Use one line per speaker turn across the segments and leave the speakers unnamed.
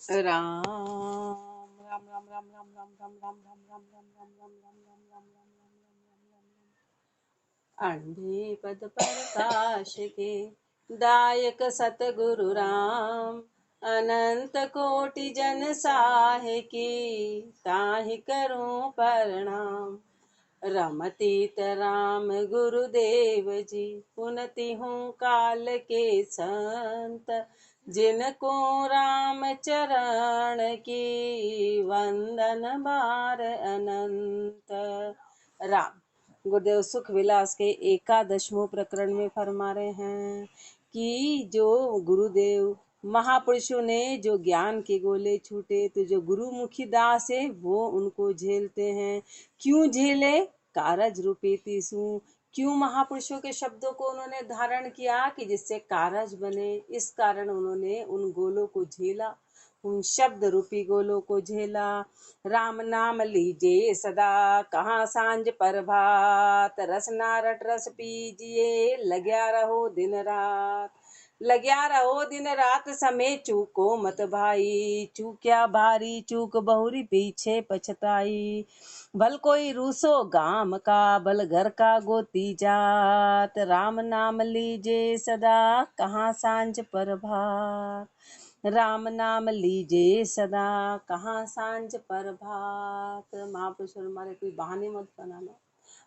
राम राम राम राम राम राम राम राम राम राम राम राम राम राम राम राम राम अंधे पद प्रकाश के दायक सतगुरु राम अनंत कोटि जन साहे की ताहि करूं प्रणाम। रमतीत राम गुरुदेव जी पुनति हूँ काल के संत जिनको राम चरण की वंदन बार अनंत। राम गुरुदेव सुख विलास के एकादशवें प्रकरण में फरमा रहे हैं कि जो गुरुदेव महापुरुषों ने जो ज्ञान के गोले छूटे तो जो गुरुमुखी दास है वो उनको झेलते हैं। क्यों झेले? कारज रूपेति सु। क्यों महापुरुषों के शब्दों को उन्होंने धारण किया कि जिससे कारज बने, इस कारण उन्होंने उन गोलों को झेला, उन शब्द रूपी गोलों को झेला। राम नाम लीजिए सदा कहाँ सांझ प्रभात, रसना रट रस पीजिए लग्या रहो दिन रात। लग्या रहो दिन रात समय चूको मत भाई, चूक्या भारी चूक बहुरी पीछे पछताई। भल कोई रूसो गाम का बल घर का गोती जात, राम नाम लीजे सदा कहाँ सांझ प्रभात। राम नाम लीजे सदा कहाँ सांझ प्रभात। महापुरुष हमारे कोई बहाने मत बनाना।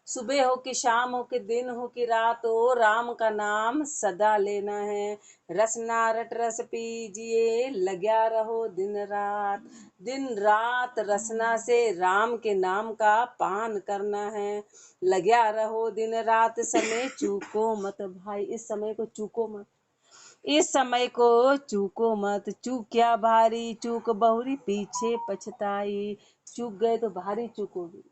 सुबह हो कि शाम हो कि दिन हो कि रात हो, राम का नाम सदा लेना है। रसना रट रस पीजिए लग्या रहो दिन रात। दिन रात रसना से राम के नाम का पान करना है। लग्या रहो दिन रात समय चूको मत भाई, इस समय को चूको मत, इस समय को चूको मत। चूक क्या भारी चूक बहुरी पीछे पछताई। चूक गए तो भारी चूकोगी,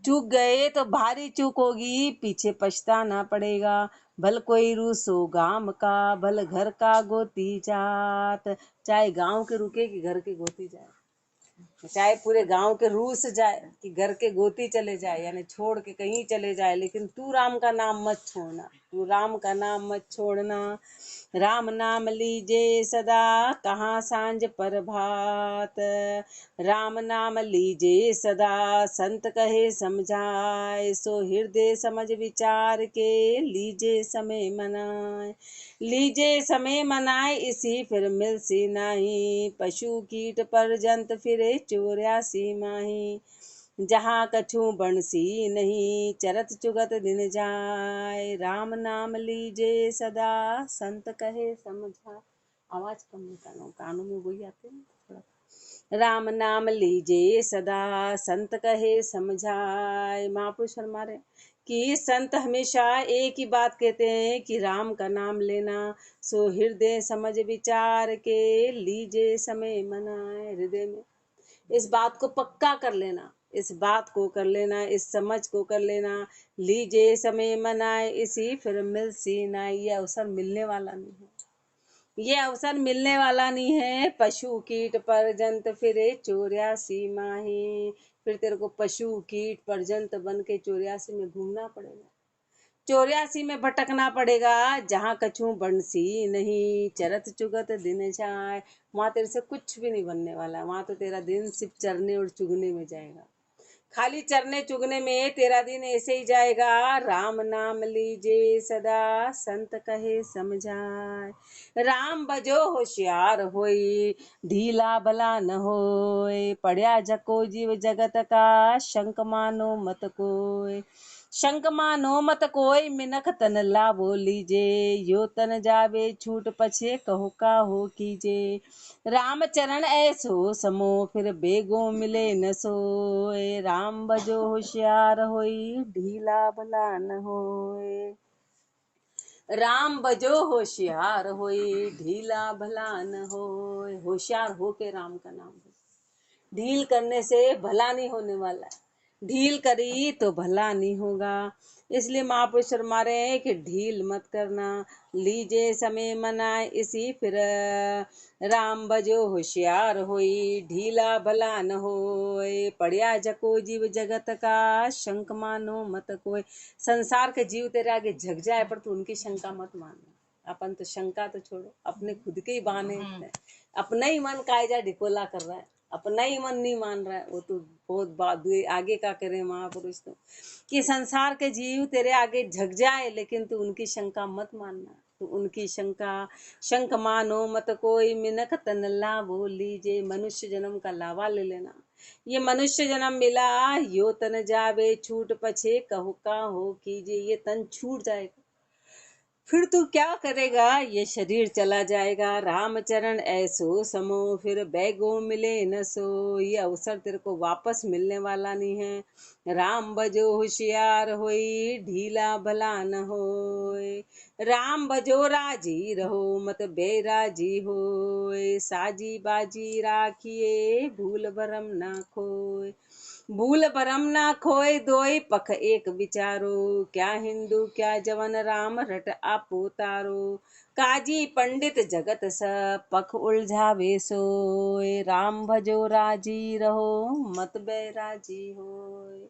चूक गए तो भारी चूक होगी, पीछे पछताना पड़ेगा। भल कोई रूसो गांव का भल घर का गोती जात, चाहे गांव के रुके कि घर के गोती जाए, चाहे पूरे गांव के रूस जाए कि घर के गोती चले जाए, यानी छोड़ के कहीं चले जाए, लेकिन तू राम का नाम मत छोड़ना, तू राम का नाम मत छोड़ना। राम नाम लीजे सदा कहाँ सांझ प्रभात, राम नाम लीजे सदा संत कहे समझाए। सो हृदय समझ विचार के लीजे समय मनाए। लीजे समय मनाए इसी फिर मिलसी नाही, पशु कीट पर जंत फिरे 84 माही। जहाँ कछु बंसी नहीं चरत चुगत दिन जाए, राम नाम लीजे सदा संत कहे समझा। आवाज कम निकालो, कानों में वही आते हैं थोड़ा। राम नाम लीजे सदा संत कहे समझाए। महापुरुष हमारे कि संत हमेशा एक ही बात कहते हैं कि राम का नाम लेना। सो हृदय समझ विचार के लीजे समय मनाए। हृदय में इस बात को पक्का कर लेना, इस बात को कर लेना, इस समझ को कर लेना। लीजे समय मनाए इसी फिर मिल सी ना, ये अवसर मिलने वाला नहीं है, ये अवसर मिलने वाला नहीं है। पशु कीट परजंत फिरे 84 माही, फिर तेरे को पशु कीट परजंत बन के 84 में घूमना पड़ेगा, 84 में भटकना पड़ेगा। जहाँ कछु बंसी नहीं चरत चुगत दिन जाए, वहां तेरे से कुछ भी नहीं बनने वाला, वहां तो तेरा दिन सिर्फ चरने और चुगने में जाएगा, खाली चरने चुगने में तेरा दिन ऐसे ही जाएगा। राम नाम लीजे सदा संत कहे समझाए। राम बजो होशियार होई ढीला भला न होए, पढ़या जको जीव जगत का शंक मानो मत कोय। शंक मानो मत कोई मिनख तन लाभो लीजे, यो तन जावे छूट पछे कहो का हो कीजे। राम चरण ऐसो समो फिर बेगो मिले न सोए, राम बजो होशियार होई ढीला भला न होए। राम बजो होशियार होई ढीला भला न होए। होशियार हो के राम का नाम हो, ढील करने से भला नहीं होने वाला है, ढील करी तो भला नहीं होगा। इसलिए महापुरुष फरमा रहे हैं कि ढील मत करना। लीजे समय मनाए इसी फिर राम बजो होशियार होई ढीला भला न होए, पढ़या जको जीव जगत का शंक मानो मत कोय। संसार के जीव तेरे आगे झक जाए पर तू उनकी शंका मत मानना। अपन तो शंका तो छोड़ो, अपने खुद के ही बहाने हैं, अपना ही मन कायजा ढिकोला कर रहा है, अपना ही मन नहीं मान रहा है। वो तो बहुत बात आगे का करे महापुरुष तो, कि संसार के जीव तेरे आगे झक जाए लेकिन तू उनकी शंका मत मानना। तो उनकी शंक मानो मत कोई, मिनख तन लाभो लीजे, मनुष्य जन्म का लावा ले लेना। ये मनुष्य जन्म मिला यो तन जावे छूट, पछे कहो का हो कीजिए। ये तन छूट जाएगा फिर तू क्या करेगा, ये शरीर चला जाएगा। रामचरण ऐसो समो, फिर बैगो मिले न सो। ये अवसर तेरे को वापस मिलने वाला नहीं है। राम बजो होशियार होई, ढीला भला न होए। राम बजो राजी रहो, मत बेराजी होए। साजी बाजी राखिए, भूल भरम ना खोए। भूल भरम ना खोए, दोई पख एक विचारो। क्या हिंदू क्या जवन, राम रट आपो तारो। काजी पंडित जगत सब, पख उलझावे सोए। राम भजो राजी रहो, मत बैराजी होए।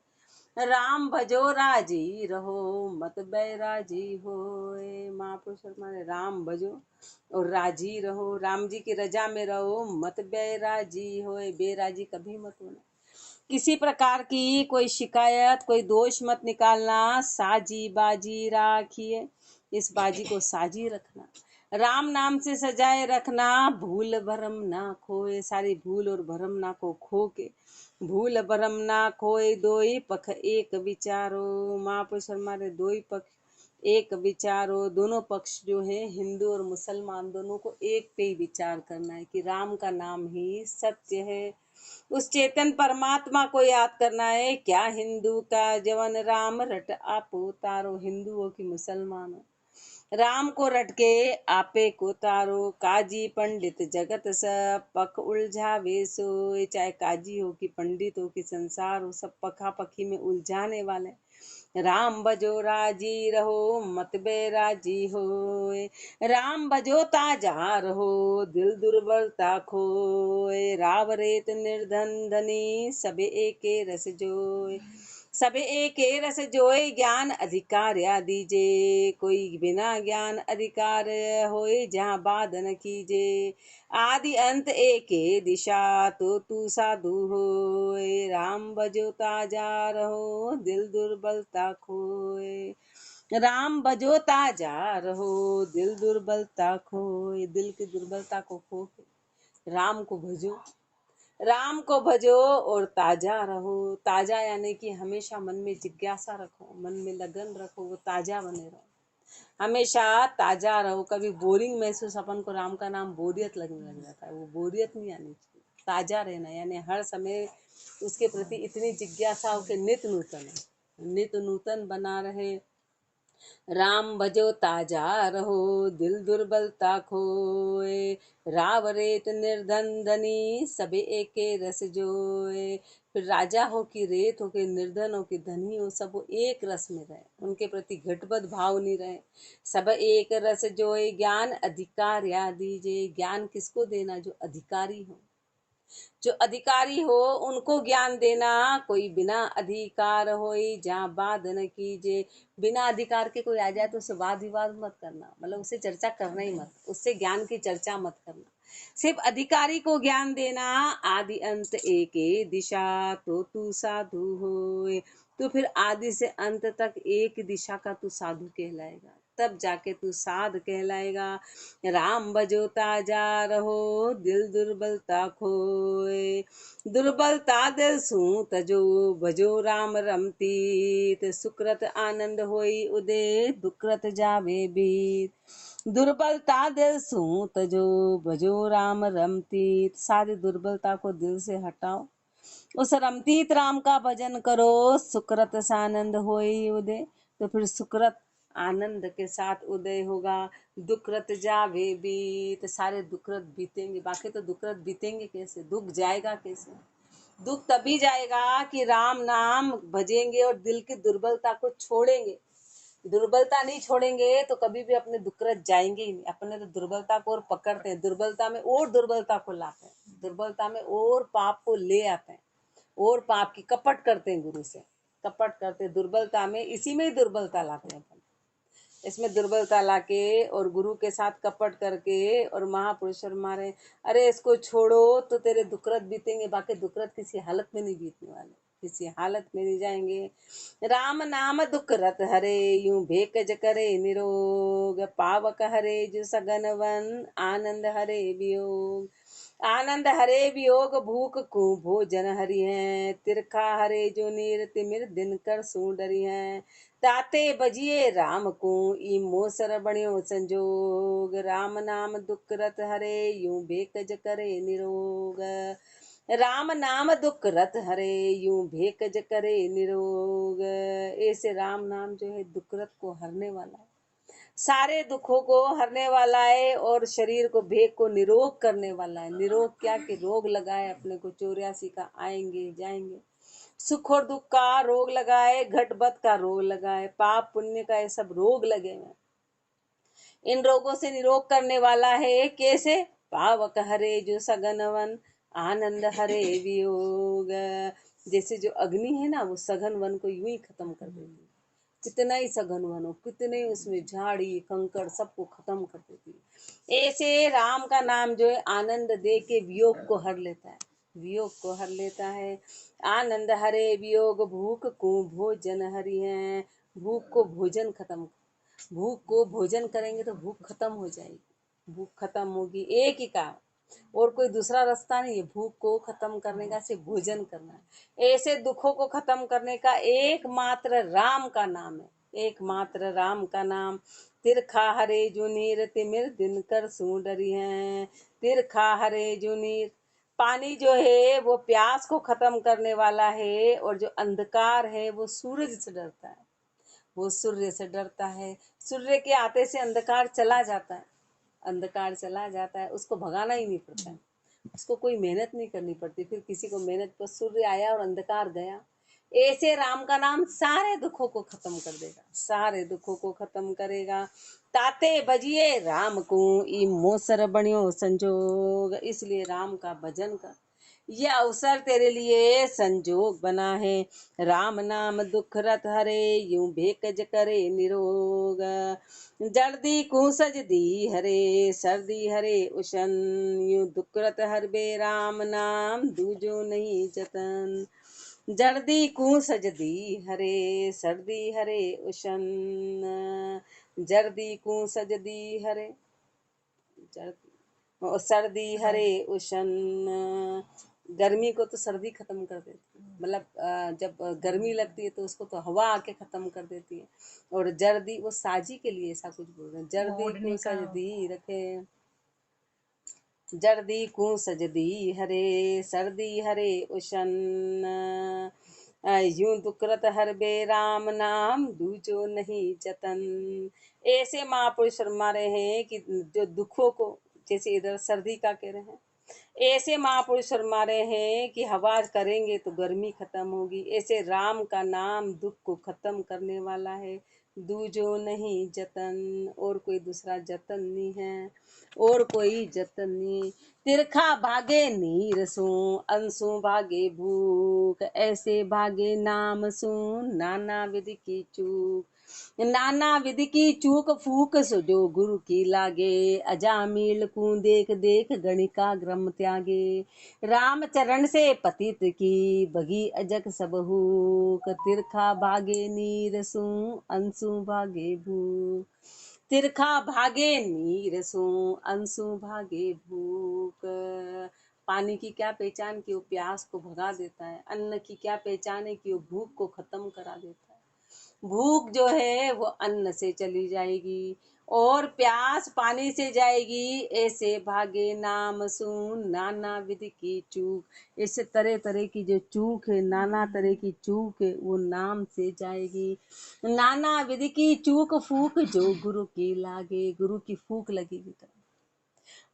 राम भजो राजी रहो, मत बैराजी होए। महापुरुष हमारे राम भजो और राजी रहो, राम जी की रजा में रहो, मत बैराजी होए। बेराजी कभी मत होना। किसी प्रकार की कोई शिकायत कोई दोष मत निकालना। साजी बाजी राखिए, इस बाजी को साजी रखना। राम नाम से सजाए रखना, भूल भरम ना खोए। सारी भूल और भरम ना को खो के, भूल भरम ना खोए। दोई पख एक विचारो। महापुरुष हमारे दोई पक्ष एक विचारो। दोनों पक्ष जो है हिंदू और मुसलमान दोनों को एक पे ही विचार करना है कि राम का नाम ही सत्य है। उस चेतन परमात्मा को याद करना है। क्या हिंदू का जवन, राम रट आपो तारो। हिंदू हो कि मुसलमान हो, राम को रट के आपे को तारो। काजी पंडित जगत सब, पख उलझावे सोए। चाहे काजी हो कि पंडित हो कि संसार हो, सब पखा पखी में उलझाने वाले। राम बजो राजी रहो, मत बेराजी होए। राम बजो ताजा रहो, दिल दुर्बलता खोए। राव रेत निर्धन धनी, सबे एके रस जोए। सबे एके रस जोए, ज्ञान अधिकार या दीजे। कोई बिना ज्ञान अधिकार होए, जहाँ बाध न कीजे। आदि अंत एके दिशा, तो तू साधु होए। राम बजो ताजा रहो, दिल दुर्बलता खोए। राम बजो ताजा रहो, दिल दुर्बलता खोए। दिल की दुर्बलता को खो के राम को भजो, राम को भजो और ताजा रहो। ताजा यानी कि हमेशा मन में जिज्ञासा रखो, मन में लगन रखो, वो ताजा बने रहो, हमेशा ताजा रहो। कभी बोरिंग महसूस अपन को, राम का नाम बोरियत लगने लग जाता है, वो बोरियत नहीं आनी चाहिए। ताजा रहना यानी हर समय उसके प्रति इतनी जिज्ञासा हो कि नित नूतन बना रहे। राम भजो ताजा रहो, दिल दुर्बलता खोए। राव रेत निर्धन धनी, सबे एके रस जोए। फिर राजा हो कि रेत हो कि निर्धन हो कि धनी हो, सब वो एक रस में रहे, उनके प्रति घटबद भाव नहीं रहे। सब एक रस जोए, ज्ञान अधिकार या दीजे। ज्ञान किसको देना, जो अधिकारी हो, जो अधिकारी हो उनको ज्ञान देना। कोई बिना अधिकार होई, जहाँ बात न कीजिए। बिना अधिकार के कोई आ जाए तो उससे वाद विवाद मत करना, मतलब उससे चर्चा करना ही मत, उससे ज्ञान की चर्चा मत करना। सिर्फ अधिकारी को ज्ञान देना। आदि अंत एके दिशा, तो तू साधु होए। तो फिर आदि से अंत तक एक दिशा का तू साधु कहलाएगा, तब जाके तू साध कहलाएगा। राम भजो ताजा रहो, दिल दुर्बलता खोए। दुर्बलता दिल सू तजो, भजो राम रमतीत। सुकृत आनंद होई उदय, दुकृत जावे बीत। दुर्बलता दिल सू तजो, भजो राम रमतीत। सारी दुर्बलता को दिल से हटाओ, उस रमतीत राम का भजन करो। सुकृत सानंद होई उदय, तो फिर सुकृत आनंद के साथ उदय होगा। दुकृत जावे बीत, सारे दुकृत बीतेंगे। बाकी तो दुकृत बीतेंगे कैसे, दुख जाएगा कैसे। दुख तभी जाएगा कि राम नाम भजेंगे और दिल की दुर्बलता को छोड़ेंगे। दुर्बलता नहीं छोड़ेंगे तो कभी भी अपने दुकृत जाएंगे ही नहीं। अपने तो दुर्बलता को और पकड़ते हैं, दुर्बलता में और दुर्बलता को लाते हैं, दुर्बलता में और पाप को ले आते हैं, और पाप की कपट करते हैं, गुरु से कपट करते, दुर्बलता में, इसी में ही दुर्बलता लाते हैं अपन। इसमें दुर्बलता लाके और गुरु के साथ कपट करके और महापुरुष मारे, अरे इसको छोड़ो तो तेरे दुखरत बीतेंगे, बाकी दुखरत किसी हालत में नहीं बीतने वाले, किसी हालत में नहीं जाएंगे। राम नाम दुखरत हरे यूं भेकज करे निरोग, पावक हरे जो सगन वन आनंद हरे वियोग। आनंद हरे वियोग भूख को भोजन हरि है, तिरखा हरे जो नीर तिमिर दिन कर सू डरी है। ताते बजिए राम को ई मोसर बणियो संजोग, राम नाम दुखरत हरे यूं भेकज करे निरोग। राम नाम दुखरत हरे यूं भेकज करे निरोग। ऐसे राम नाम जो है दुखरत को हरने वाला है, सारे दुखों को हरने वाला है और शरीर को भेग को निरोग करने वाला है। निरोग क्या कि रोग लगाए अपने को 84 का, आएंगे जाएंगे। सुख और दुख का रोग लगाए, घटबत का रोग लगाए, पाप पुण्य का ये सब रोग लगे हुए, इन रोगों से निरोग करने वाला है। कैसे? पावक हरे जो सघन वन आनंद हरे वियोग। जैसे जो अग्नि है ना, वो सघन वन को यूं ही खत्म कर देती है, कितना ही सघन वन हो, कितने ही उसमें झाड़ी कंकड़ सबको खत्म कर देती है। ऐसे राम का नाम जो है आनंद दे के वियोग को हर लेता है, वियोग को हर लेता है। आनंद हरे वियोग भूख को भोजन हरि है। भूख को भोजन खत्म, भूख को भोजन करेंगे तो भूख खत्म हो जाएगी, भूख खत्म होगी। एक ही काम, और कोई दूसरा रास्ता नहीं है भूख को खत्म करने का, सिर्फ भोजन करना है। ऐसे दुखों को खत्म करने का एकमात्र राम का नाम है, एकमात्र राम का नाम। तिरखा हरे जो नीर तिमिर दिन कर सू डरी है। तिरखा हरे जो नीर, पानी जो है वो प्यास को खत्म करने वाला है, और जो अंधकार है वो सूरज से डरता है, वो सूर्य से डरता है। सूर्य के आते से अंधकार चला जाता है, अंधकार चला जाता है, उसको भगाना ही नहीं पड़ता है, उसको कोई मेहनत नहीं करनी पड़ती, फिर किसी को मेहनत पर सूर्य आया और अंधकार गया। ऐसे राम का नाम सारे दुखों को खत्म कर देगा, सारे दुखों को खत्म करेगा। ताते बजिए राम को ई मोसर बणियो संजोग, इसलिए राम का भजन कर, ये अवसर तेरे लिए संजोग बना है। राम नाम दुख रत हरे यूं भेकज करे निरोग। जल्दी को सजदी हरे सर्दी हरे उशन, यूं दुख रत हर बे राम नाम दूजो नहीं जतन। जल्दी को सजदी हरे सर्दी हरे उशन, जल्दी को सजदी हरे सर्दी हरे उशन। गर्मी को तो सर्दी खत्म कर देती है, मतलब जब गर्मी लगती है तो उसको तो हवा आके खत्म कर देती है। और जर्दी वो साजी के लिए ऐसा कुछ बोल रहे हैं, जर्दी को सजदी रखे, जर्दी को सजदी हरे सर्दी हरे उशन, यूं दुखरत हर बे राम नाम दूजो नहीं जतन। ऐसे महापुरुष फरमा रहे हैं कि जो दुखों को, जैसे इधर सर्दी का कह रहे हैं, ऐसे महापुरुष फरमा रहे हैं कि हवा करेंगे तो गर्मी खत्म होगी। ऐसे राम का नाम दुख को खत्म करने वाला है, दूजो नहीं जतन, और कोई दूसरा जतन नहीं है, और कोई जतन नहीं। तिरखा भागे नीर सू अंशु भागे भूख, ऐसे भागे नाम सू नाना विधि की चूक। नाना विधि की चूक फूक सो जो गुरु की लागे, अजामिल को देख देख गणिका ग्रम त्यागे। राम चरण से पतित की बगी अजक सब हूक, तिरखा भागे नीर सू अंशु भागे भूख। तिरखा भागे नीर सू अंशु भागे भूख। पानी की क्या पहचान कि वो प्यास को भगा देता है, अन्न की क्या पहचान है कि वो भूख को खत्म करा देता है। भूख जो है वो अन्न से चली जाएगी और प्यास पानी से जाएगी। ऐसे भागे नाम सुन नाना विधि की चूक, ऐसे तरह तरह की जो चूक है, नाना तरह की चूक है, वो नाम से जाएगी। नाना विधि की चूक फूक जो गुरु की लागे, गुरु की फूक लगेगी तो,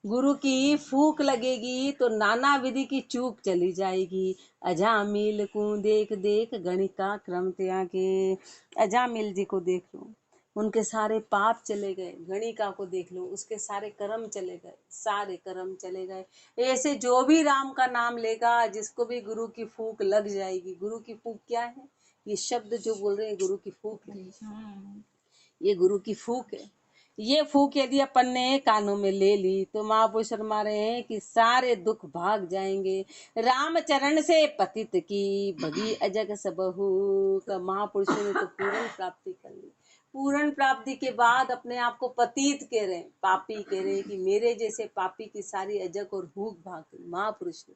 गुरु की फूक लगेगी तो नाना विधि की चूक चली जाएगी। अजामिल को देख देख गणिका क्रम त्यागे। अजामिल जी को देख लो, उनके सारे पाप चले गए। गणिका को देख लो, उसके सारे कर्म चले गए, सारे कर्म चले गए। ऐसे जो भी राम का नाम लेगा, जिसको भी गुरु की फूक लग जाएगी। गुरु की फूक क्या है? ये शब्द जो बोल रहे हैं गुरु की फूक है। ये गुरु की फूक है। ये फूक यदि अपन ने कानों में ले ली तो महापुरुष फरमा रहे हैं कि सारे दुख भाग जाएंगे। राम चरण से पतित की भगी अजग सबहू का महापुरुषों ने तो पूर्ण प्राप्ति कर ली। पूर्ण प्राप्ति के बाद अपने आप को पतित कह रहे, पापी कह रहे कि मेरे जैसे पापी की सारी अजग और भूख भाग गई। महापुरुष ने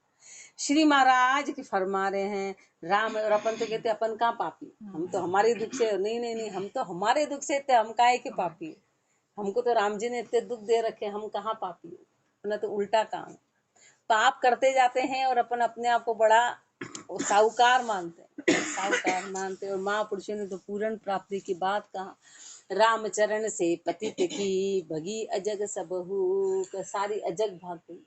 श्री महाराज की फरमा रहे हैं राम। और अपन तो कहते अपन कहाँ पापी, हम तो हमारे दुख से, नहीं नहीं नहीं, हम तो हमारे दुख से थे, हम काहे के पापी है। हमको तो राम जी ने इतने दुख दे रखे, हम कहाँ पापी है। अपना तो उल्टा काम, पाप करते जाते हैं और अपन अपने आप को बड़ा साहूकार मानते हैं, साहूकार मानते हैं। और महापुरुषों ने तो पूर्ण प्राप्ति की बात कहा। रामचरण से पतित की भगी अजग सबहू, सारी अजग भाग गई,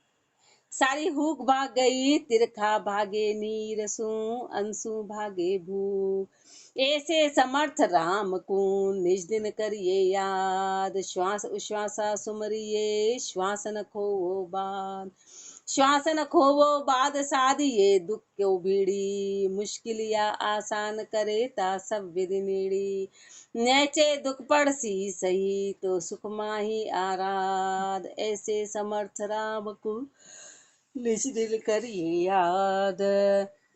सारी हुक भाग गई। तिरखा भागे नीरसू, अंशु भागे भूख। ऐसे समर्थ राम को निज दिन करिए याद। श्वास उश्वासा सुमरिए, श्वास न खोवो बाद। श्वास न खोवो बाद साधिए दुख क्यों भीड़ी। मुश्किल या आसान करे ता सब विधि नीड़ी। नैचे दुख पड़सी सही तो सुख माही आराध। ऐसे समर्थ राम को निज दिल करिए याद।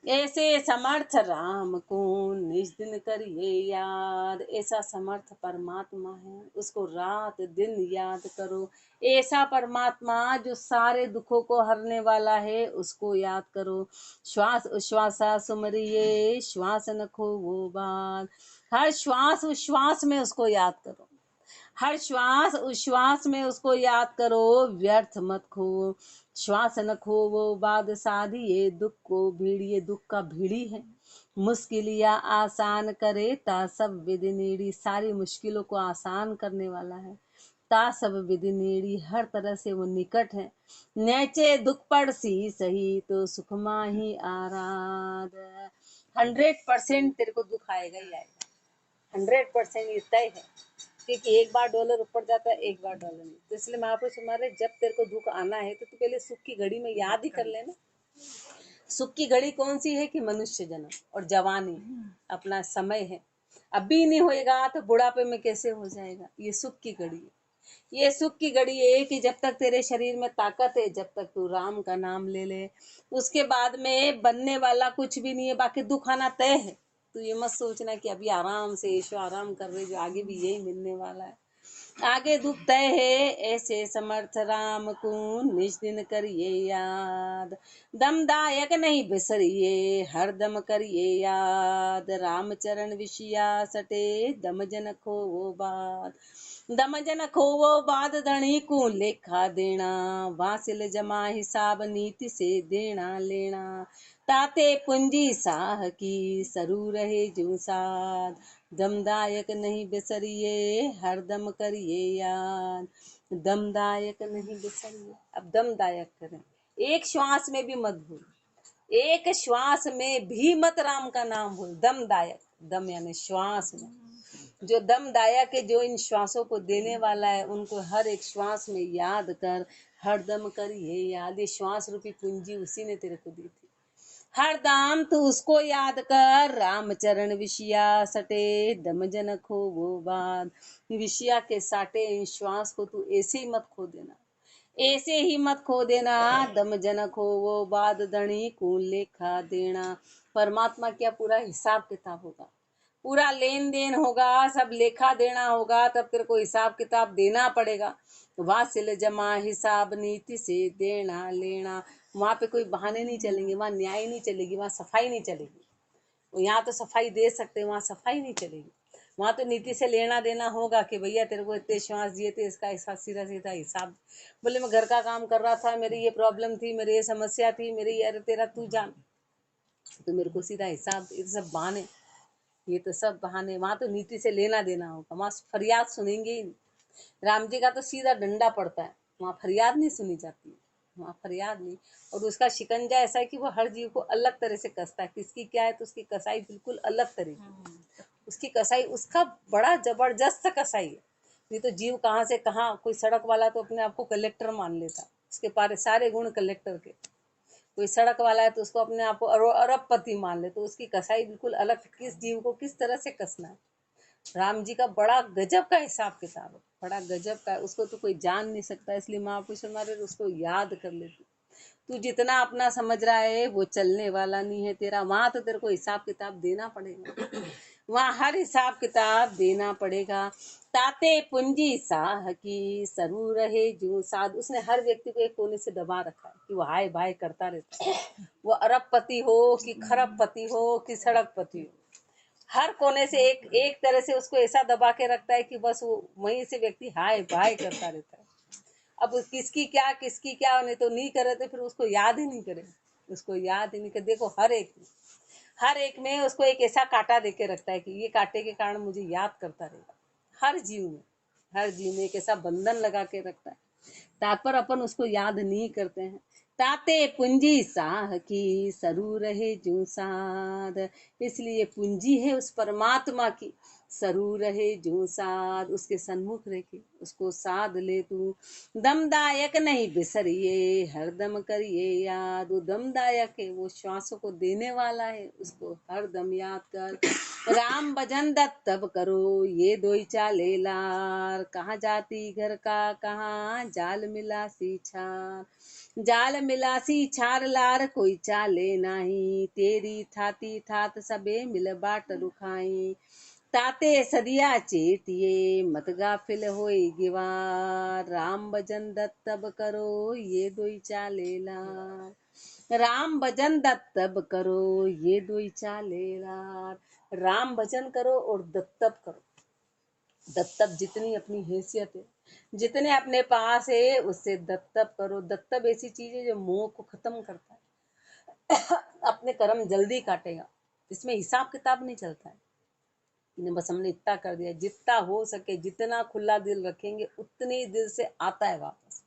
ऐसे समर्थ राम को निज दिन करिए याद। ऐसा समर्थ परमात्मा है, उसको रात दिन याद करो। ऐसा परमात्मा जो सारे दुखों को हरने वाला है, उसको याद करो। श्वास उश्वासा सुमरिए, श्वास न खोवो बाद। हर श्वास उश्वास में उसको याद करो, हर श्वास उश्वास में उसको याद करो। व्यर्थ मत खो, श्वास न खो वो बाद साधिए दुख को भीड़िए। दुख का भीड़ी है, मुश्किल या आसान करे ता सब विधि नीड़ी। सारी मुश्किलों को आसान करने वाला है, ता सब विधि नीड़ी। हर तरह से वो निकट है। नैचे दुख पड़ सी सही तो सुखमा ही आराध। 100% तेरे को दुख आएगा ही आएगा, 100% ये तय है। क्योंकि एक बार डॉलर ऊपर जाता है, एक बार डॉलर नहीं। तो इसलिए महापुरुष हमारे, जब तेरे को दुख आना है तो तू पहले सुख की घड़ी में याद ही कर लेना। सुख की घड़ी कौन सी है कि मनुष्य जन्म और जवानी, अपना समय है। अभी नहीं होएगा तो बुढ़ापे में कैसे हो जाएगा। ये सुख की घड़ी है। ये सुख की घड़ी है कि जब तक तेरे शरीर में ताकत है, जब तक तू राम का नाम ले ले, उसके बाद में बनने वाला कुछ भी नहीं है। बाकी दुख आना तय है। तो ये मत सोचना कि अभी आराम से ईश्वर आराम कर रहे, जो आगे भी यही मिलने वाला है। आगे दुख तय है। ऐसे समर्थ राम को निज दिन करिए याद। दमदायक नहीं बिसरिए, हर दम करिए याद। राम चरण विषया सटे, दम जन खो वो बात। दम जन खोवो बाद धनी को लेखा देना। वासिल जमा हिसाब नीति से देना लेना। ताते पूंजी साह की सरू रहे जो साध। दमदायक नहीं बिसरिए, हर दम करिए याद। दमदायक नहीं बिसरिए, अब दमदायक करें। एक श्वास में भी मत भूल, एक श्वास में भी मत राम का नाम भूल। दमदायक, दम यानी श्वास में जो दमदायक है, जो इन श्वासों को देने वाला है, उनको हर एक श्वास में याद कर। हर दम करिए याद। ये श्वास रूपी पूंजी उसी ने तेरे को दी थी। हर दाम तू उसको याद कर। राम चरण विषया सटे, दम जन खो वो बात। विषया के साटे इन श्वास को तू ऐसे ही मत खो देना, ऐसे ही मत खो देना। दम जन खो वो बाद धनी को लेखा देना। परमात्मा क्या पूरा हिसाब किताब होगा, पूरा लेन देन होगा, सब लेखा देना होगा, तब तेरे को हिसाब किताब देना पड़ेगा। वासिल जमा हिसाब नीति से देना लेना। वहाँ पे कोई बहाने नहीं चलेंगे, वहाँ न्याय नहीं चलेगी, वहाँ सफाई नहीं चलेगी। यहाँ तो सफाई दे सकते, वहाँ सफाई नहीं चलेगी। वहाँ तो नीति से लेना देना होगा कि भैया तेरे को इतने श्वास दिए थे, इसका ऐसा सीधा सीधा हिसाब। बोले मैं घर का काम कर रहा था, मेरी ये प्रॉब्लम थी, मेरी ये समस्या थी, मेरी यार तेरा तू जान, तो मेरे को सीधा हिसाब। ये सब बहाने, ये तो सब बहाने। वहाँ तो नीति से लेना देना होगा, वहाँ फरियाद सुनेंगे ही नहीं। राम जी का तो सीधा डंडा पड़ता है, वहाँ फरियाद नहीं सुनी जाती, वहाँ फरियाद नहीं। और उसका शिकंजा ऐसा है कि वो हर जीव को अलग तरह से कसता है। किसकी क्या है तो उसकी कसाई बिल्कुल अलग तरह की, उसकी कसाई उसका बड़ा जबरदस्त कसाई है। नहीं तो जीव कहाँ से कहाँ। कोई सड़क वाला तो अपने आप को कलेक्टर मान लेता, उसके पारे सारे गुण कलेक्टर के। कोई सड़क वाला है तो उसको अपने आप को अरबपति मान ले, तो उसकी कसाई बिल्कुल अलग। किस जीव को किस तरह से कसना है, राम जी का बड़ा गजब का हिसाब किताब है, बड़ा गजब का है, उसको तो कोई जान नहीं सकता। इसलिए महापुरुष हमारे उसको याद कर लेते। तू जितना अपना समझ रहा है वो चलने वाला नहीं है तेरा, वहां तो तेरे को हिसाब किताब देना पड़ेगा, वहां हर हिसाब किताब देना पड़ेगा। ताते पूंजी साह की सरू रहे जो साध, उसने हर व्यक्ति को एक कोने से दबा रखा है कि वो हाय भाई करता रहता है। वो अरबपति हो कि खरबपति हो कि सड़कपति हो, हर कोने से एक एक तरह से उसको ऐसा दबा के रखता है कि बस वो वहीं से व्यक्ति हाय भाई करता रहता है। अब किसकी क्या, नहीं तो नहीं करे तो फिर उसको याद ही नहीं करे, उसको याद ही नहीं करे। देखो हर एक में उसको एक ऐसा कांटा दे के रखता है कि ये कांटे के कारण मुझे याद करता रहेगा। हर जीव में एक ऐसा बंधन लगा के रखता है, तापर अपन उसको याद नहीं करते हैं। ताते पूंजी साह की सरू रहे जो साध, इसलिए पूंजी है उस परमात्मा की, सरू रहे जो साध, उसके सन्मुख रह के उसको साध ले तू। दमदायक नहीं बिसरिए हरदम करिए याद, वो दमदायक है, वो श्वासों को देने वाला है, उसको हरदम याद कर। राम भजन दत्त तब करो ये दोई चाले लार, कहाँ जाती घर का कहाँ जाल मिला सी छार, जाल मिला सी छार लार कोई चाले नाही, तेरी थाती थात सबे मिल बाट रुखाई। ताते सदिया चेतिए मत गाफिल होई गिवार, राम भजन दत्त तब करो ये दोई चाले लार, राम भजन दत्तब करो ये दोई चाले लार। राम भजन करो और दत्तब करो। दत्तब जितनी अपनी हैसियत है, जितने अपने पास है उससे दत्तब करो। दत्तब ऐसी चीज है जो मोह को खत्म करता है, अपने कर्म जल्दी काटेगा, इसमें हिसाब किताब नहीं चलता है। बस हमने इतना कर दिया, जितना हो सके जितना खुला दिल रखेंगे उतने दिल से आता है वापस,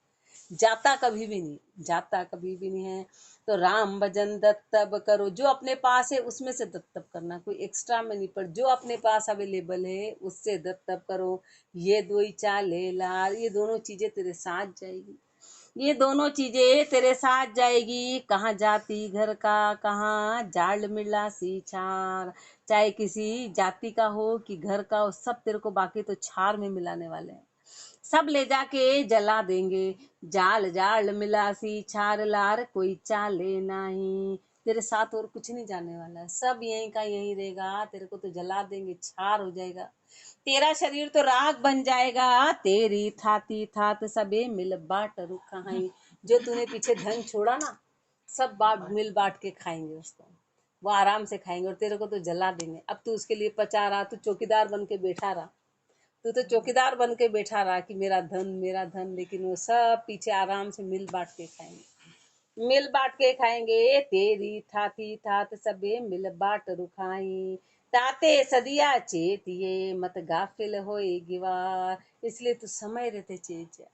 जाता कभी भी नहीं, जाता कभी भी नहीं है। तो राम भजन दत्तब करो, जो अपने पास है उसमें से दत्तब करना, कोई एक्स्ट्रा में नहीं, पर जो अपने पास अवेलेबल है उससे दत्तब करो। ये दोई चाले लाल, ये दोनों चीजें तेरे साथ जाएगी, ये दोनों चीजें तेरे साथ जाएगी। कहाँ जाती घर का कहाँ जाल मिला सी छार, चाहे किसी जाति का हो कि घर का हो, सब तेरे को बाकी तो छार में मिलाने वाले हैं, सब ले जाके जला देंगे। जाल जाल मिला सी छार लार कोई चाले नहीं, तेरे साथ और कुछ नहीं जाने वाला है, सब यहीं का यहीं रहेगा, तेरे को तो जला देंगे, छार हो जाएगा, तेरा शरीर तो राख बन जाएगा। तेरी थाती थात सबे मिल बाट रुखाई, जो तूने पीछे धन छोड़ा ना, सब बात मिल बांट के खाएंगे उसको, वो आराम से खाएंगे और तेरे को तो जला देंगे। अब तू उसके लिए पचा रहा, तू चौकीदार बन के बैठा रहा, तू तो चौकीदार बन के बैठा रहा कि मेरा धन मेरा धन, लेकिन वो सब पीछे आराम से मिल बांट के खाएंगे, मिल बांट के खाएंगे। तेरी थाती थात सबे मिल बाट रुखाई, ताते सदिया चेतिए मत गाफिल होए गिवार, इसलिए तू समय रहते चेत जा,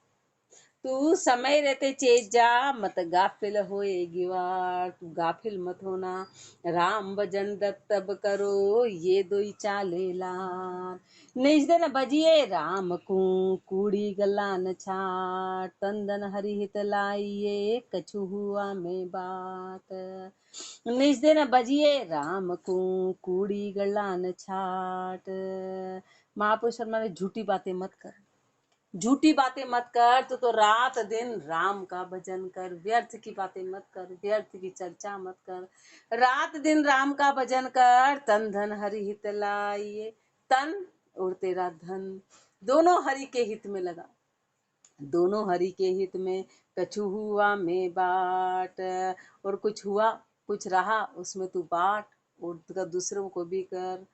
तू समय रहते चेत जा, मत गाफिल होए गिवार, तू गाफिल मत होना। राम भजन दत्तब करो ये दोई चाले लार, निज दिन बजिए राम को कूड़ी गला न छाट, तंदन हरि हित लाइए कछु हुआ में बात, निज दिन बजिए राम को कूड़ी गला न छाट। महापुरुष हमारे झूठी बातें मत कर, झूठी बातें मत कर, तो रात दिन राम का भजन कर, व्यर्थ की बातें मत कर, व्यर्थ की चर्चा मत कर, रात दिन राम का भजन कर। तन धन हरि हित लाइए, तन और तेरा धन दोनों हरि के हित में लगा, दोनों हरि के हित में। कछु हुआ में बाट, और कुछ हुआ कुछ रहा उसमें तू बांट, और दूसरों को भी कर।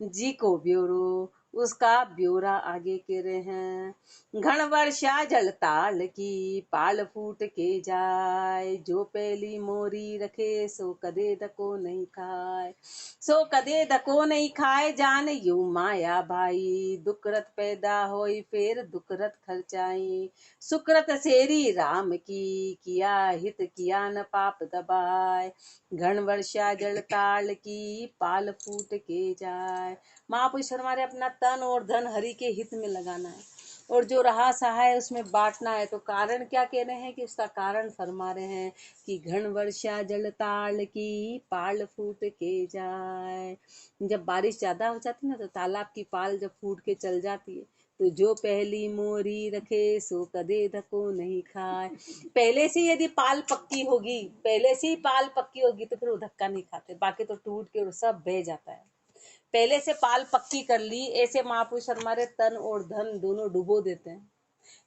जी को ब्योरो उसका ब्योरा आगे के रहे हैं, घन वर्षा जल ताल की पाल फूट के जाए, जो पहली मोरी रखे सो कदे धको नहीं खाए, सो कदे धको नहीं खाए, जान यू माया भाई, दुखरत पैदा होई फिर दुखरत खर्चाई, सुकृत सेरी राम की किया हित किया न पाप दबाए, घन वर्षा जल ताल की पाल फूट के जाए। महापुरुष हमारे अपना तन और धन हरि के हित में लगाना है, और जो रहा सहा है उसमें बांटना है। तो कारण क्या कह रहे हैं कि उसका कारण फरमा रहे हैं कि घन वर्षा जल ताल की पाल फूट के जाए। जब बारिश ज्यादा हो जाती है ना तो तालाब की पाल जब फूट के चल जाती है तो जो पहली मोरी रखे सो कदे धको नहीं खाए। पहले से यदि पाल पक्की होगी, पहले से ही पाल पक्की होगी तो फिर वो धक्का नहीं खाते, बाकी तो टूट के वो सब बह जाता है। पहले से पाल पक्की कर ली, ऐसे महापुरुष हमारे तन और धन दोनों डुबो देते हैं।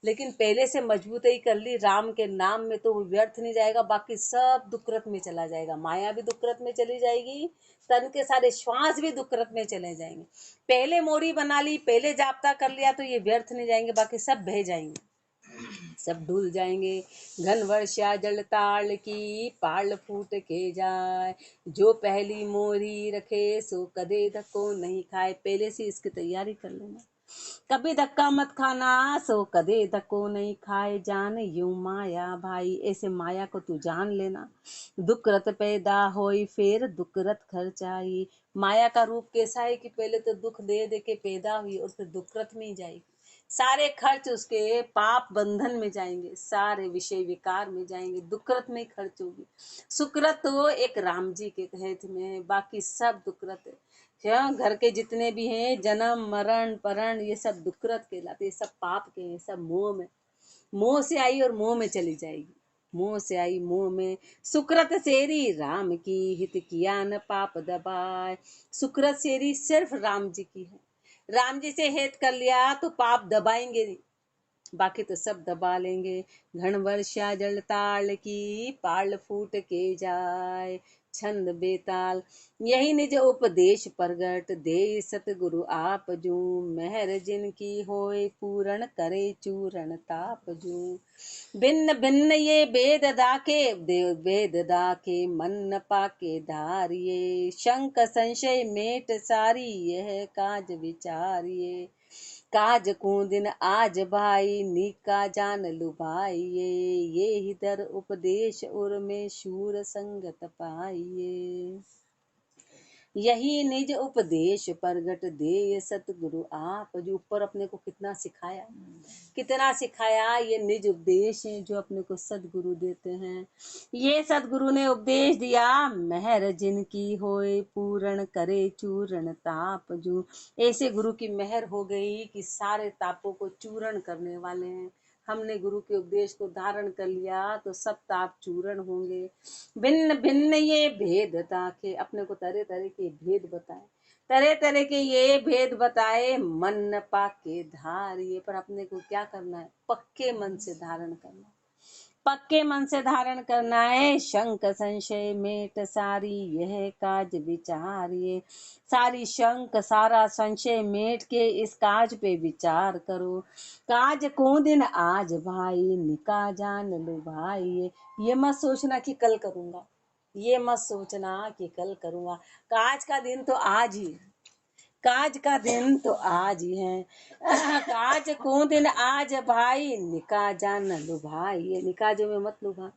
लेकिन पहले से मजबूत ही कर ली राम के नाम में तो वो व्यर्थ नहीं जाएगा, बाकी सब दुकृत में चला जाएगा। माया भी दुकृत में चली जाएगी, तन के सारे श्वास भी दुकृत में चले जाएंगे। पहले मोरी बना ली, पहले जाप्ता कर लिया तो ये व्यर्थ नहीं जाएंगे, बाकी सब बह जाएंगे, सब डूल जाएंगे। घन वर्षा जल ताल की पाल फूट के जाए, जो पहली मोरी रखे सो कदे धक्को नहीं खाए। पहले से इसकी तैयारी कर लेना, कभी धक्का मत खाना सो कदे धक्को नहीं खाए। जान यूं माया भाई, ऐसे माया को तू जान लेना। दुकृत पैदा होई फिर दुकृत खर्चाई। माया का रूप कैसा है कि पहले तो दुख दे दे के पैदा हुई और फिर दुकृत में ही जाएगी। सारे खर्च उसके पाप बंधन में जाएंगे, सारे विषय विकार में जाएंगे, दुकृत में खर्च होगी। सुकृत तो एक राम जी के कहत में है, बाकी सब दुकृत है। घर के जितने भी हैं जन्म मरण परण ये सब दुकृत कहलाते, ये सब पाप के हैं, सब मोह में, मोह से आई और मोह में चली जाएगी। मोह से आई मोह में। सुकृत सेरी राम की हित किया न पाप दबाए। सुकृत सेरी सिर्फ राम जी की है, राम जी से हित कर लिया तो पाप दबाएंगे नहीं, बाकी तो सब दबा लेंगे। घन वर्षा जल ताल की पाल फूट के जाए। छंद बेताल। यही निज उपदेश प्रगट दे सतगुरु आप जू। मेहर जिनकी होए पूरण करे चूरण ताप जू। भिन्न भिन्न ये वेद दाके देव वेद दाके मन न पाके धारिये। शंक संशय मेट सारी यह काज विचारिये। काज को दिन आज भाई निका जान लुभाइये। ये ही दर उपदेश उर में शूर संगत पाइये। यही निज उपदेश प्रगट दे सतगुरु आप। जो ऊपर अपने को कितना सिखाया, कितना सिखाया, ये निज उपदेश है जो अपने को सदगुरु देते हैं। ये सदगुरु ने उपदेश दिया, मेहर जिनकी होए पूर्ण करे चूरण ताप जू। ऐसे गुरु की मेहर हो गई कि सारे तापों को चूरण करने वाले हैं। हमने गुरु के उपदेश को धारण कर लिया तो सब ताप चूरण होंगे। भिन्न भिन्न ये भेद ताके, अपने को तरह तरह के भेद बताए, तरह तरह के ये भेद बताए। मन न पाके धारिये, पर अपने को क्या करना है, पक्के मन से धारण करना, पक्के मन से धारण करना है। शंक संशय मेट सारी यह काज विचारिये। सारी शंक सारा संशय मेट के इस काज पे विचार करो। काज को दिन आज भाई निका जान लो भाई। ये मत सोचना कि कल करूंगा, ये मत सोचना कि कल करूंगा। काज का दिन तो आज ही, काज का दिन तो आज ही है। काज को दिन आज भाई निका जान लुभाई। ये निकाजों में मत लुभा,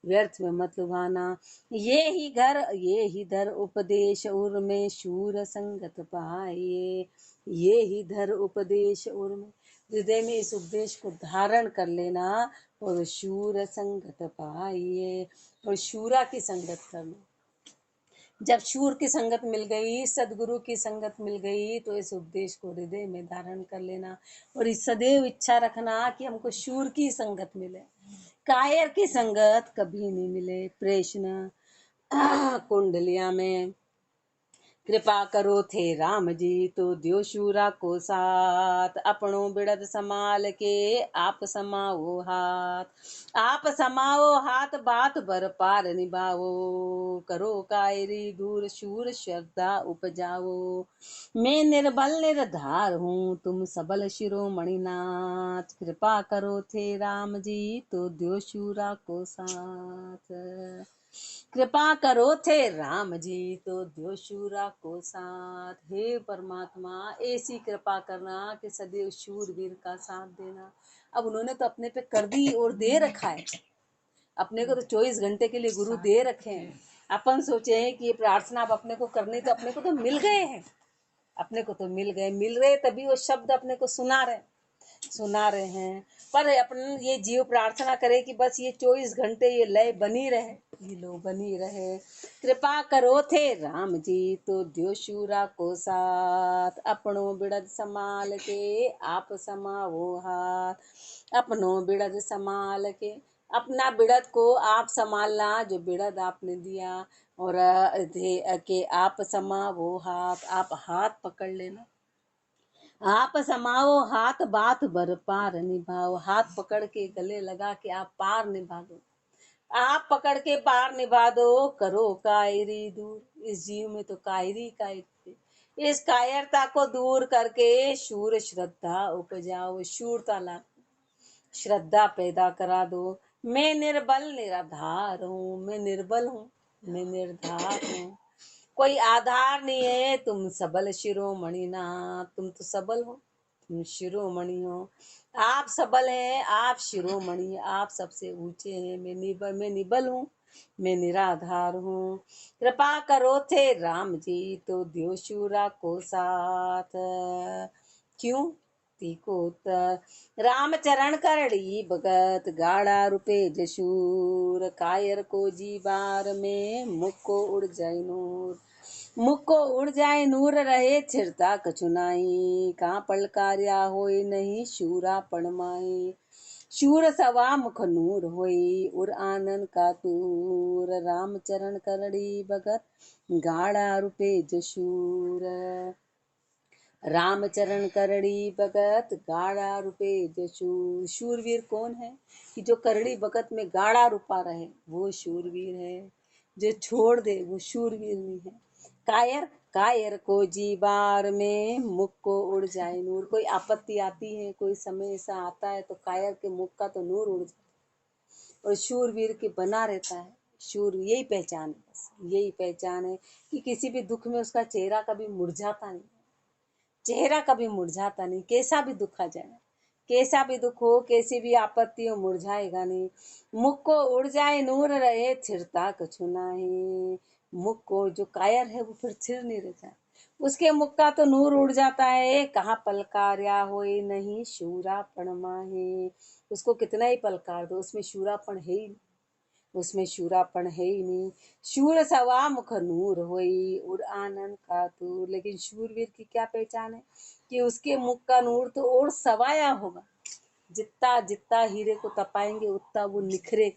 व्यर्थ में मत लुभाना। ये ही धर उपदेश उर में शूर संगत पाइये। ये ही धर उपदेश उर में, हृदय में इस उपदेश को धारण कर लेना और शूर संगत पाइये, और शूरा की संगत कर लो। जब शूर की संगत मिल गई, सदगुरु की संगत मिल गई, तो इस उपदेश को हृदय में धारण कर लेना और इस सदैव इच्छा रखना कि हमको शूर की संगत मिले, कायर की संगत कभी नहीं मिले। प्रश्न कुंडलिया में कृपा करो थे राम जी तो द्यो शूरा को साथ। अपनों बिड़द समाल के आप समाओ हाथ। आप समाओ हाथ बात बर पार निभाओ। करो कायरी दूर शूर श्रद्धा उपजाओ। मैं निर्बल निर्धार हूँ तुम सबल शिरोमणि नाथ। कृपा करो थे राम जी तो द्यो शूरा को साथ। कृपा करो थे राम जी तो द्यो शूरा को साथ। हे परमात्मा, ऐसी कृपा करना कि सदैव शूरवीर का साथ देना। अब उन्होंने तो अपने पे कर दी और दे रखा है, अपने को तो 24 घंटे के लिए गुरु दे रखे हैं। अपन सोचे हैं कि ये प्रार्थना अब अपने को करनी, तो अपने को तो मिल गए हैं, अपने को तो मिल गए, मिल रहे तभी वो शब्द अपने को सुना रहे। सुना रहे हैं। पर अपन ये जीव प्रार्थना करे कि बस ये 24 घंटे ये लय बनी रहे, ये लो बनी रहे। कृपा करो थे राम जी तो द्यो शूरा को साथ, अपनो बिड़द संभाल के आप समावो हाथ। अपनो बिड़द संभाल के, अपना बिड़द को आप संभालना, जो बिड़द आपने दिया, और के आप समावो हाथ, आप हाथ पकड़ लेना। आप समाओ हाथ बात भर पार निभाओ, हाथ पकड़ के गले लगा के आप पार निभा दो। आप पकड़ के पार निभा दो, करो कायरी दूर। इस जीव में तो कायरी कायरी, इस कायरता को दूर करके शूर श्रद्धा उपजाओ, शूरता ला श्रद्धा पैदा करा दो। मैं निर्बल निराधार हूँ, मैं निर्बल हूँ, मैं निर्धार हूँ, कोई आधार नहीं है। तुम सबल शिरोमणि नाथ, तुम तो सबल हो, तुम शिरोमणि हो। आप सबल हैं, आप शिरोमणि, आप सबसे ऊंचे हैं। मैं निबल हूँ, मैं निराधार हूँ। कृपा करो थे राम जी तो द्यो शूरा को साथ। क्यों तीको उत्तर, राम चरण करड़ी भगत, गाड़ा रुपे जशूर। कायर को जी बार में, मुख को उड़ जाए नूर। मुख को उड़ जाए नूर, रहे छिरता कछु नाई। कहाँ पलकार्या होई नहीं, शूरा पणमाई। शूर सवा मुख नूर होई, उर आनंद का तूर। राम चरण करड़ी भगत, गाड़ा रुपे जशूर। राम चरण करड़ी भगत, गाड़ा रुपे जशूर। शूरवीर कौन है कि जो करड़ी भगत में गाड़ा रुपा रहे, वो शूरवीर है। जो छोड़ दे वो शूरवीर नहीं है। कायर, कायर को जी बार में, मुख को उड़ जाए नूर। कोई आपत्ति आती है, कोई समय ऐसा आता है तो कायर के मुख का तो नूर उड़ जाता है, और शूरवीर के बना रहता है। शूर यही पहचान है, बस यही पहचान है कि किसी भी दुख में उसका चेहरा कभी मुरझाता नहीं, चेहरा कभी मुरझाता नहीं। कैसा भी दुख आ जाए, कैसा भी दुख हो, कैसी भी आपत्ति हो, मुरझाएगा नहीं। मुख को उड़ जाए नूर, रहे छिरता कछु नाहीं। मुख को जो कायर है वो फिर छिर नहीं रहता, उसके मुख का तो नूर उड़ जाता है। कहाँ पलकार्या होए नहीं, शूरा पणमाहे। उसको कितना ही पलकार दो, उसमें शूरापण है ही, उसमें शूरापण है ही नहीं। शूर सवा मुख नूर होई, उर आनंद का तूर। लेकिन शूरवीर की क्या पहचान है कि उसके मुख का नूर तो और सवाया होगा। जितना जितना हीरे को तपाएंगे उतना वो निखरे,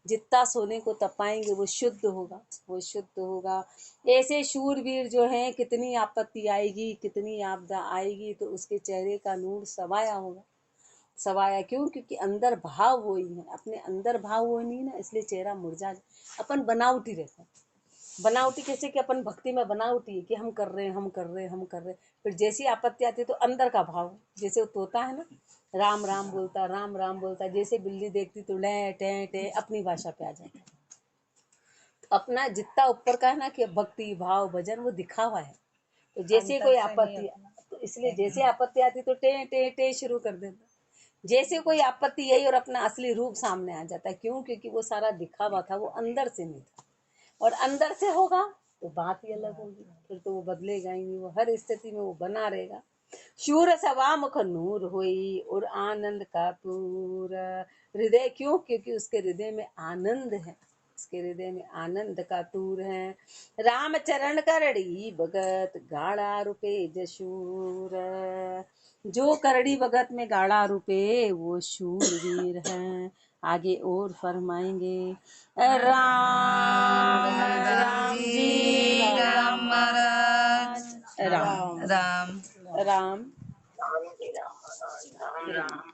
जितना सोने को तपाएंगे वो शुद्ध होगा, वो शुद्ध होगा। ऐसे शूरवीर जो हैं, कितनी आपत्ति आएगी, कितनी आपदा आएगी तो उसके चेहरे का नूर सवाया होगा। सवाया क्यों? क्योंकि अंदर भाव वो ही है, अपने अंदर भाव वो नहीं ना, इसलिए चेहरा मुरझा। अपन बनावटी रहता है। बनावटी कैसे कि अपन भक्ति में बनावटी है कि हम कर रहे हैं, हम कर रहे हैं, हम कर रहे हैं। फिर जैसी आपत्ति आती है तो अंदर का भाव, जैसे वो तोता है ना, राम राम बोलता, राम राम बोलता, जैसे बिल्ली देखती तो टे टे टे अपनी भाषा पे आ जाता है। तो अपना जितना ऊपर का है ना कि भक्ति भाव भजन वो दिखावा है। तो जैसे कोई आपत्ति, तो इसलिए जैसे आपत्ति आती तो टे टे टे शुरू कर देता, जैसे कोई आपत्ति यही, और अपना असली रूप सामने आ जाता है। क्यों? क्योंकि वो सारा दिखावा था, वो अंदर से नहीं था। और अंदर से होगा तो बात ही अलग होगी, फिर तो वो बदलेगा ही नहीं, वो हर स्थिति में वो बना रहेगा। शूर सवा मुख नूर होई, और आनंद का पूर। हृदय क्यों? क्योंकि उसके हृदय में आनंद है, उसके हृदय में आनंद का तूर है। राम चरण करड़ी भगत, गाड़ा रुपे जशूर। जो करड़ी भगत में गाड़ा रुपे वो शूरवीर हैं। आगे और फरमाएंगे। राम राम जी राम महाराज, राम
राम
राम राम।
राम राम राम।